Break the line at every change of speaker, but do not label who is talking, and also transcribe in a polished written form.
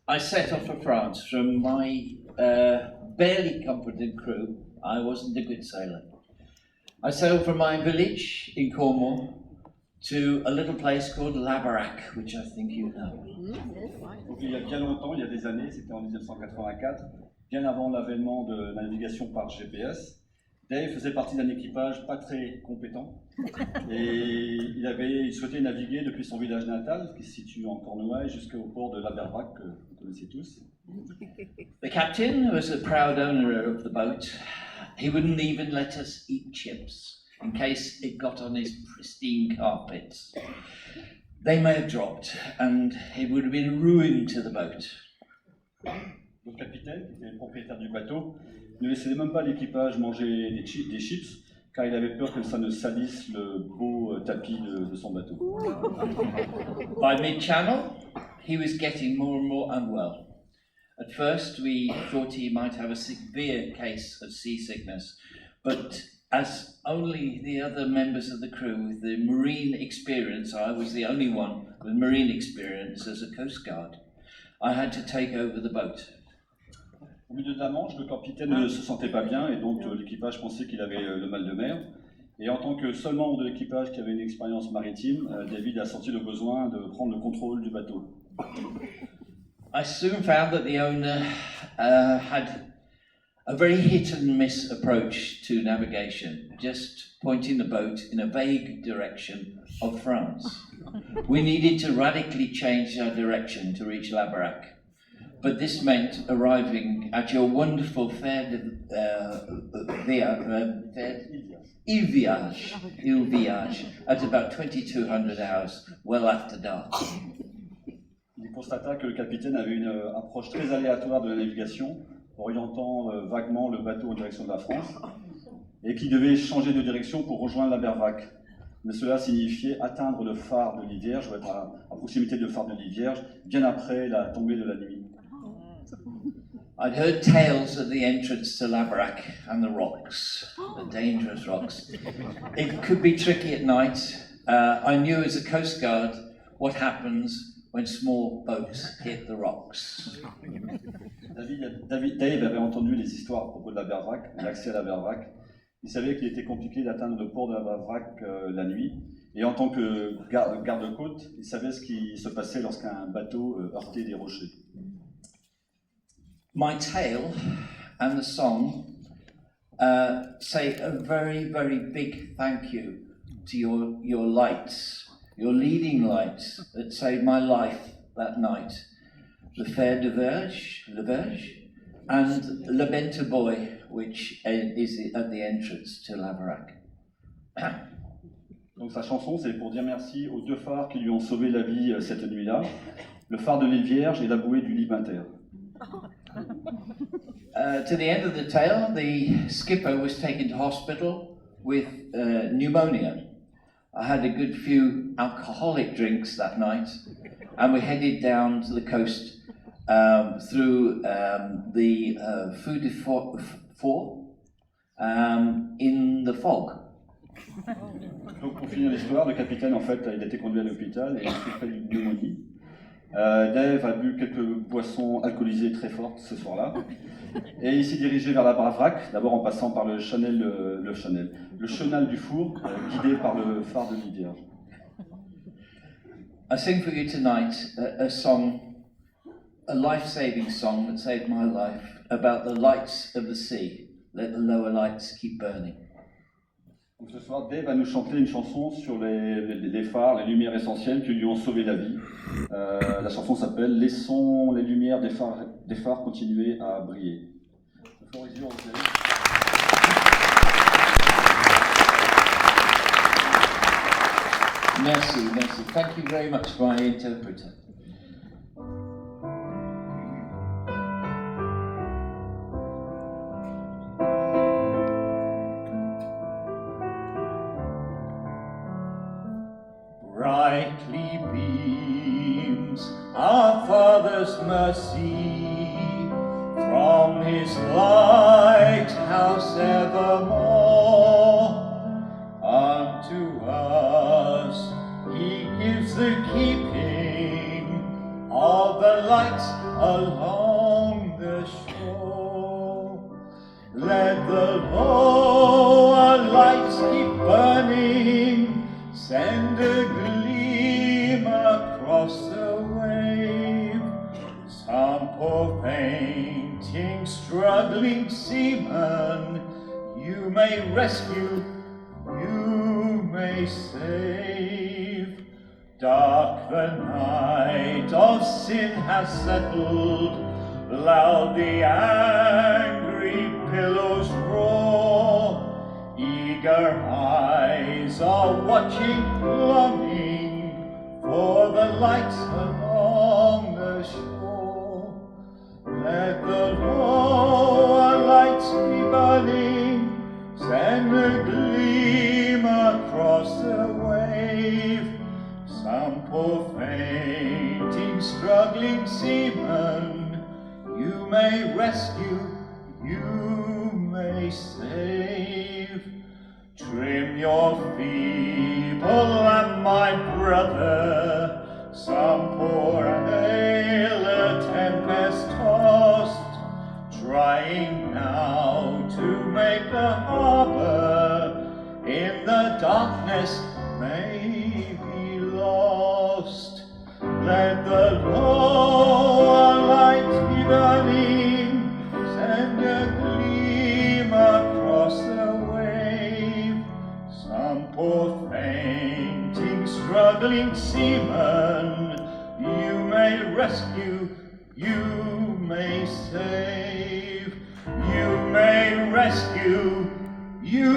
I set off for France from my barely competent crew. I wasn't a good sailor. I sailed from my village in Cornwall to a little place called Labarack, which I think you know.
Donc, il y a bien longtemps, il y a des années, c'était en 1984, bien avant l'avènement de la navigation par GPS, Dave faisait partie d'un équipage pas très compétent et il souhaitait naviguer depuis son village natal, qui se situe en Cornouailles, jusqu'au port de Labarack, que vous connaissez tous.
The captain was a proud owner of the boat. He wouldn't even let us eat chips in case it got on his pristine carpets. They may have dropped, and it would have been ruin to the boat.
Le capitaine, qui était le propriétaire du bateau, ne laissait même pas l'équipage manger des chips, car il avait peur que ça ne salisse le beau tapis de son bateau.
By mid-channel, he was getting more and more unwell. At first, we thought he might have a severe case of seasickness, but as only the other members of the crew with the marine experience, I was the only one with marine experience as a Coast Guard, I had to take over the boat.
Au milieu de la Manche, le capitaine ne se sentait pas bien et donc l'équipage pensait qu'il avait le mal de mer. Et en tant que seul membre de l'équipage qui avait une expérience maritime, David a senti le besoin de prendre le contrôle du bateau.
I soon found that the owner had a very hit and miss approach to navigation, just pointing the boat in a vague direction of France. We needed to radically change our direction to reach Labarack, but this meant arriving at your wonderful Il Viage at about 2200 hours, well after dark.
Il constata que le capitaine avait une approche très aléatoire de la navigation, orientant vaguement le bateau en direction de la France, et qu'il devait changer de direction pour rejoindre la Bervac. Mais cela signifiait atteindre le phare de l'Île-Vierge, ou être à proximité du phare de l'Île-Vierge, bien après la tombée de la nuit.
I'd heard tales of the entrance to Labarack and the rocks, the dangerous rocks. It could be tricky at night. I knew as a Coast Guard what happens when small boats hit the rocks.
Dave avait entendu les histoires à propos de la Bervac, l'accès à la Bervac. Il savait qu'il était compliqué d'atteindre le port de la Bervac la nuit. Et en tant que garde-côte, il savait ce qui se passait lorsqu'un bateau heurtait des rochers.
My tale and the song say a very, very big thank you to your lights. Your leading lights that saved my life that night, the Fer de Verge, and Le Bente Boy, which is at the entrance to Labarack.
Donc sa chanson, c'est pour dire merci aux deux phares qui lui ont sauvé la vie cette nuit-là, le phare de l'Île Vierge et la bouée du Libinter.
To the end of the tale, the skipper was taken to hospital with pneumonia. I had a good few alcoholic drinks that night, and we headed down to the coast through the Feu de Fort in the fog.
Donc pour finir l'histoire, le capitaine en fait, il a été conduit à l'hôpital et il a souffert d'une pneumonie. Dave a bu quelques boissons alcoolisées très fortes ce soir-là. Et il s'est dirigé vers la Bervac, d'abord en passant par le chenal du Four, guidé par le phare de l'Île Vierge.
I sing for you tonight a song, a life-saving song that saved my life, about the lights of the sea. Let the lower lights keep burning.
Donc ce soir, Dave va nous chanter une chanson sur les phares, les lumières essentielles qui lui ont sauvé la vie. La chanson s'appelle « Laissons les lumières des phares continuer à briller ».
Merci, merci. Thank you very much, my interpreter. Brightly beams our Father's mercy from His lighthouse evermore. Unto us He gives the keeping of of the lights along the shore. Let the lower lights keep burning, send a gleam across the wave. Some poor fainting, struggling seaman, you may rescue, you may save. Dark the night of sin has settled, loud the angry billows roar. Eager eyes are watching, longing for the lights along the shore. Let the lower lights be burning, send a gleam across the wave. Some poor fainting, struggling seaman, you may rescue, you may save. Trim your feeble lamp, my brother, some poor sailor tempest tossed, trying now to make a harbor, in the darkness may be lost. Let the lower lights be burning, send a gleam across the wave. Some poor fainting, struggling seaman, you may rescue, you may save. You may rescue, you